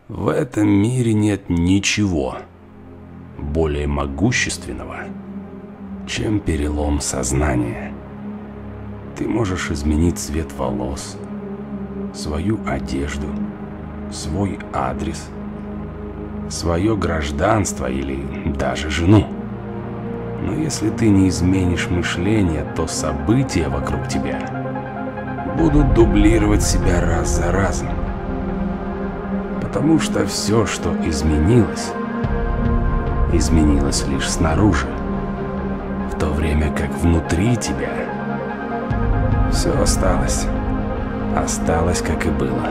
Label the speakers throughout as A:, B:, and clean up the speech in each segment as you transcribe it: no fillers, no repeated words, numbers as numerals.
A: В этом мире нет ничего более могущественного, чем перелом сознания. Ты можешь изменить цвет волос, свою одежду, свой адрес, свое гражданство или даже жену. Но если ты не изменишь мышление, то события вокруг тебя будут дублировать себя раз за разом. Потому что все, что изменилось, изменилось лишь снаружи, в то время как внутри тебя все осталось как и было.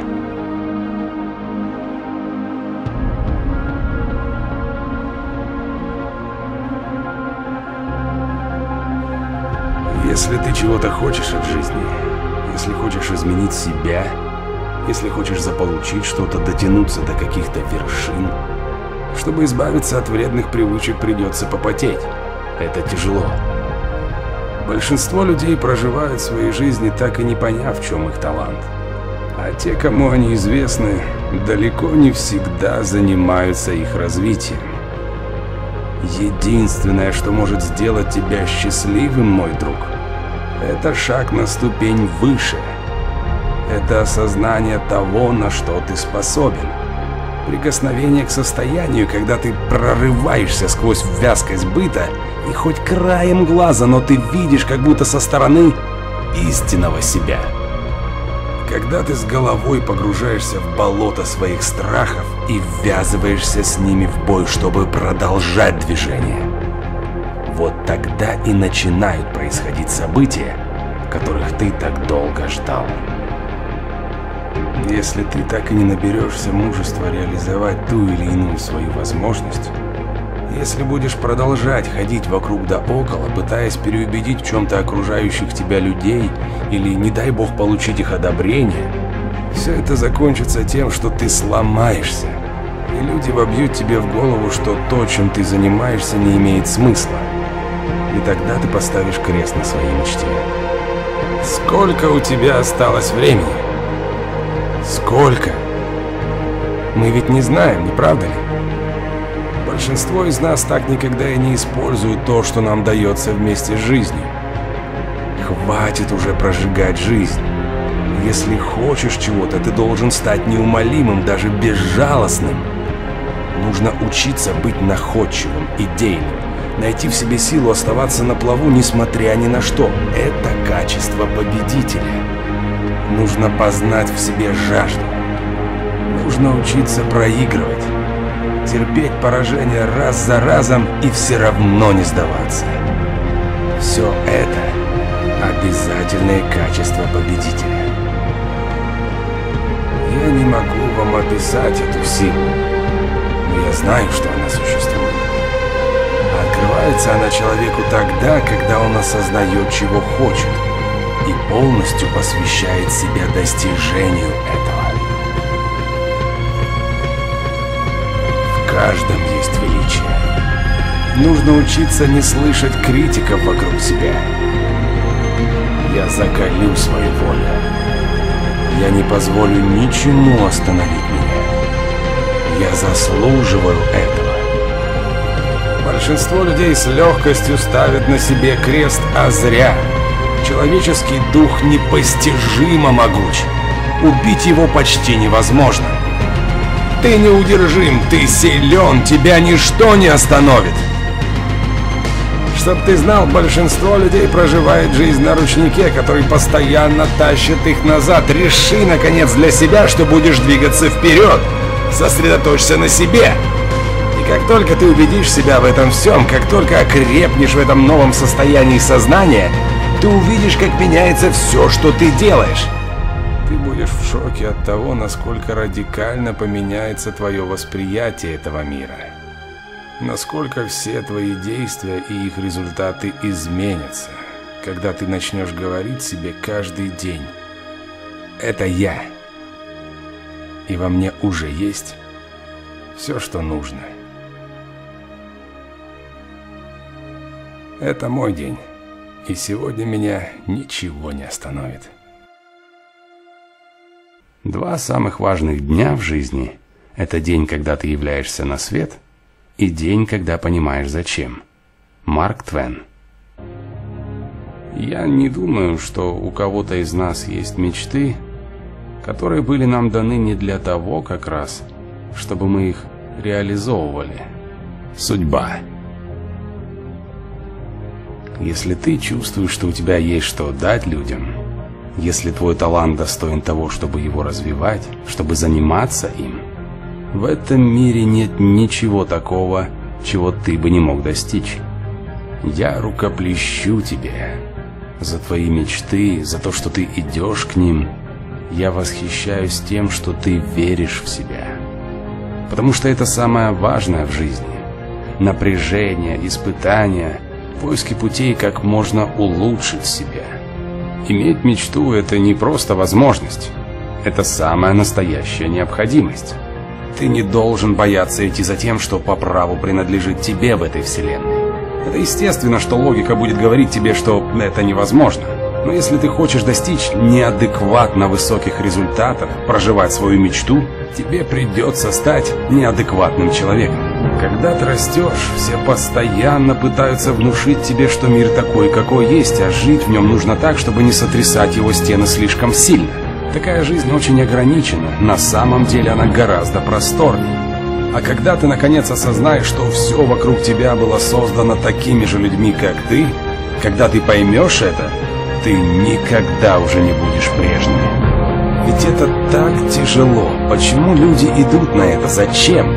A: Если ты чего-то хочешь от жизни, если хочешь изменить себя, если хочешь заполучить что-то, дотянуться до каких-то вершин, чтобы избавиться от вредных привычек, придется попотеть. Это тяжело. Большинство людей проживают свои жизни, так и не поняв, в чем их талант. А те, кому они известны, далеко не всегда занимаются их развитием. Единственное, что может сделать тебя счастливым, мой друг, это шаг на ступень выше. Это осознание того, на что ты способен. Прикосновение к состоянию, когда ты прорываешься сквозь вязкость быта, и хоть краем глаза, но ты видишь, как будто со стороны, истинного себя. Когда ты с головой погружаешься в болото своих страхов и ввязываешься с ними в бой, чтобы продолжать движение. Вот тогда и начинают происходить события, которых ты так долго ждал. Если ты так и не наберешься мужества реализовать ту или иную свою возможность, если будешь продолжать ходить вокруг да около, пытаясь переубедить в чем-то окружающих тебя людей или, не дай бог, получить их одобрение, все это закончится тем, что ты сломаешься, и люди вобьют тебе в голову, что то, чем ты занимаешься, не имеет смысла. И тогда ты поставишь крест на своей мечте. Сколько у тебя осталось времени? Сколько? Мы ведь не знаем, не правда ли? Большинство из нас так никогда и не используют то, что нам дается вместе с жизнью. Хватит уже прожигать жизнь. Если хочешь чего-то, ты должен стать неумолимым, даже безжалостным. Нужно учиться быть находчивым, идейным, найти в себе силу оставаться на плаву, несмотря ни на что. Это качество победителя. Нужно познать в себе жажду. Нужно учиться проигрывать. Терпеть поражение раз за разом и все равно не сдаваться. Все это обязательные качества победителя. Я не могу вам описать эту силу, но я знаю, что она существует. Открывается она человеку тогда, когда он осознает, чего хочет, и полностью посвящает себя достижению этого. В каждом есть величие. Нужно учиться не слышать критиков вокруг себя. Я закалю свою волю. Я не позволю ничему остановить меня. Я заслуживаю этого. Большинство людей с легкостью ставят на себе крест, а зря. Человеческий дух непостижимо могуч. Убить его почти невозможно. Ты неудержим, ты силен, тебя ничто не остановит. Чтоб ты знал, большинство людей проживает жизнь на ручнике, который постоянно тащит их назад. Реши, наконец, для себя, что будешь двигаться вперед. Сосредоточься на себе. И как только ты убедишь себя в этом всем, как только окрепнешь в этом новом состоянии сознания, ты увидишь, как меняется все, что ты делаешь. Ты будешь в шоке от того, насколько радикально поменяется твое восприятие этого мира. Насколько все твои действия и их результаты изменятся, когда ты начнешь говорить себе каждый день: «Это я, и во мне уже есть все, что нужно». Это мой день, и сегодня меня ничего не остановит. Два самых важных дня в жизни Это день, когда ты являешься на свет, и день, когда понимаешь зачем. Марк Твен. Я не думаю, что у кого-то из нас есть мечты, которые были нам даны не для того как раз, чтобы мы их реализовывали. Судьба. Если ты чувствуешь, что у тебя есть что дать людям, если твой талант достоин того, чтобы его развивать, чтобы заниматься им, в этом мире нет ничего такого, чего ты бы не мог достичь. Я рукоплещу тебе за твои мечты, за то, что ты идешь к ним. Я восхищаюсь тем, что ты веришь в себя. Потому что это самое важное в жизни. Напряжение, испытания, поиски путей, как можно улучшить себя. Иметь мечту – это не просто возможность. Это самая настоящая необходимость. Ты не должен бояться идти за тем, что по праву принадлежит тебе в этой вселенной. Это естественно, что логика будет говорить тебе, что это невозможно. Но если ты хочешь достичь неадекватно высоких результатов, проживать свою мечту, тебе придется стать неадекватным человеком. Когда ты растешь, все постоянно пытаются внушить тебе, что мир такой, какой есть, а жить в нем нужно так, чтобы не сотрясать его стены слишком сильно. Такая жизнь очень ограничена, на самом деле она гораздо просторнее. А когда ты наконец осознаешь, что все вокруг тебя было создано такими же людьми, как ты, когда ты поймешь это, ты никогда уже не будешь прежним. Ведь это так тяжело. Почему люди идут на это? Зачем?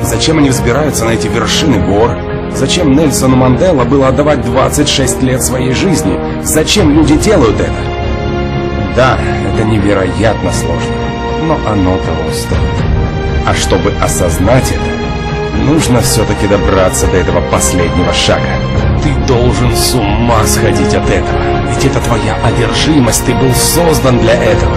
A: Зачем они взбираются на эти вершины гор? Зачем Нельсону Манделе было отдавать 26 лет своей жизни? Зачем люди делают это? Да, это невероятно сложно, но оно того стоит. А чтобы осознать это, нужно все-таки добраться до этого последнего шага. Ты должен с ума сходить от этого. Ведь это твоя одержимость, ты был создан для этого.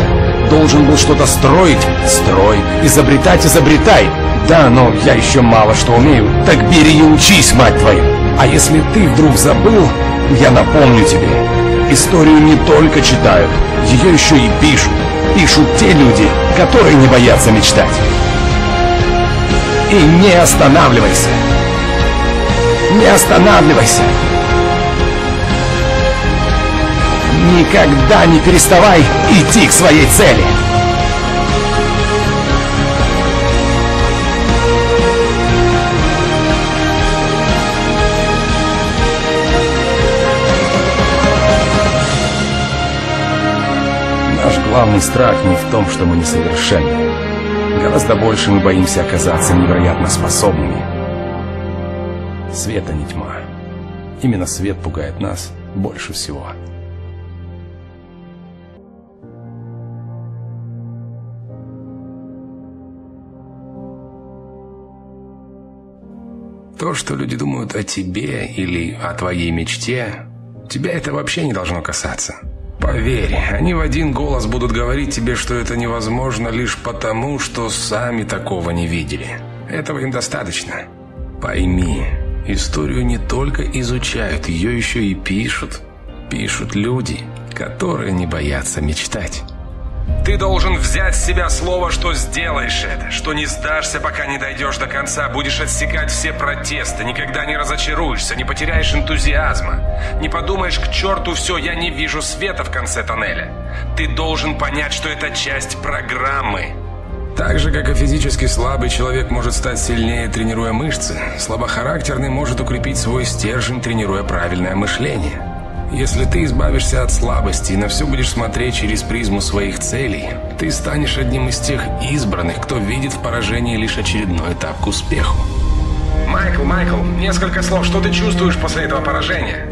A: Должен был что-то строить? Строй. Изобретать? Изобретай. Да, но я еще мало что умею. Так бери и учись, мать твою. А если ты вдруг забыл, я напомню тебе. Историю не только читают, ее еще и пишут. Пишут те люди, которые не боятся мечтать. И не останавливайся. Не останавливайся. Никогда не переставай идти к своей цели. Наш главный страх не в том, что мы несовершенны. Гораздо больше мы боимся оказаться невероятно способными. Свет, а не тьма. Именно свет пугает нас больше всего. То, что люди думают о тебе или о твоей мечте, тебя это вообще не должно касаться. Поверь, они в один голос будут говорить тебе, что это невозможно лишь потому, что сами такого не видели. Этого им достаточно. Пойми, историю не только изучают, ее еще и пишут. Пишут люди, которые не боятся мечтать. Ты должен взять с себя слово, что сделаешь это, что не сдашься, пока не дойдешь до конца, будешь отсекать все протесты, никогда не разочаруешься, не потеряешь энтузиазма, не подумаешь: к черту все, я не вижу света в конце тоннеля. Ты должен понять, что это часть программы. Так же, как и физически слабый человек может стать сильнее, тренируя мышцы, слабохарактерный может укрепить свой стержень, тренируя правильное мышление. Если ты избавишься от слабости и на все будешь смотреть через призму своих целей, ты станешь одним из тех избранных, кто видит в поражении лишь очередной этап к успеху. Майкл, несколько слов, что ты чувствуешь после этого поражения?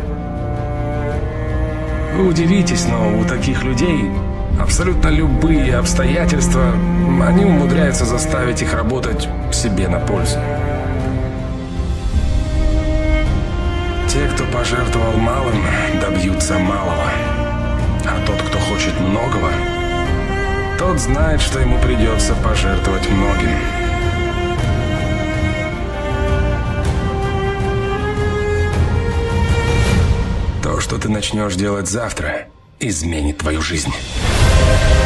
A: Вы удивитесь, но у таких людей абсолютно любые обстоятельства, они умудряются заставить их работать себе на пользу. Те, кто пожертвовал малым, добьются малого. А тот, кто хочет многого, тот знает, что ему придется пожертвовать многим. То, что ты начнешь делать завтра, изменит твою жизнь.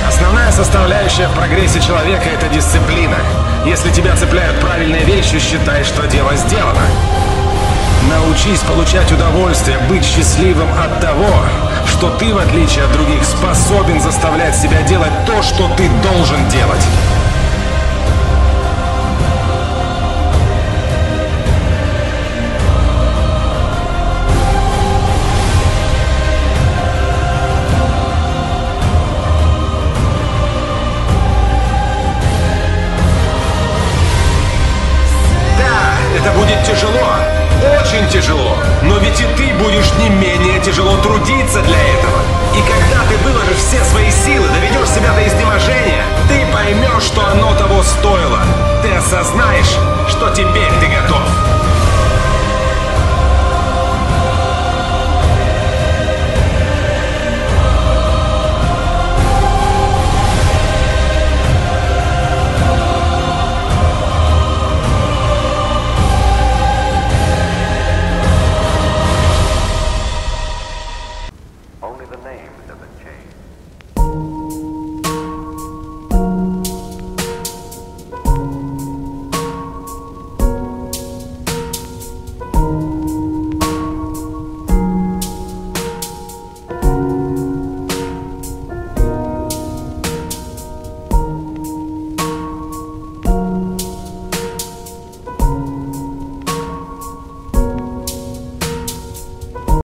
A: Основная составляющая в прогрессе человека — это дисциплина. Если тебя цепляют правильные вещи, считай, что дело сделано. Научись получать удовольствие, быть счастливым от того, что ты, в отличие от других, способен заставлять себя делать то, что ты должен делать. Это будет тяжело, очень тяжело, но ведь и ты будешь не менее тяжело трудиться для этого. И когда ты выложишь все свои силы, доведешь себя до изнеможения, ты поймешь, что оно того стоило. Ты осознаешь, что теперь ты готов.
B: Only the names of the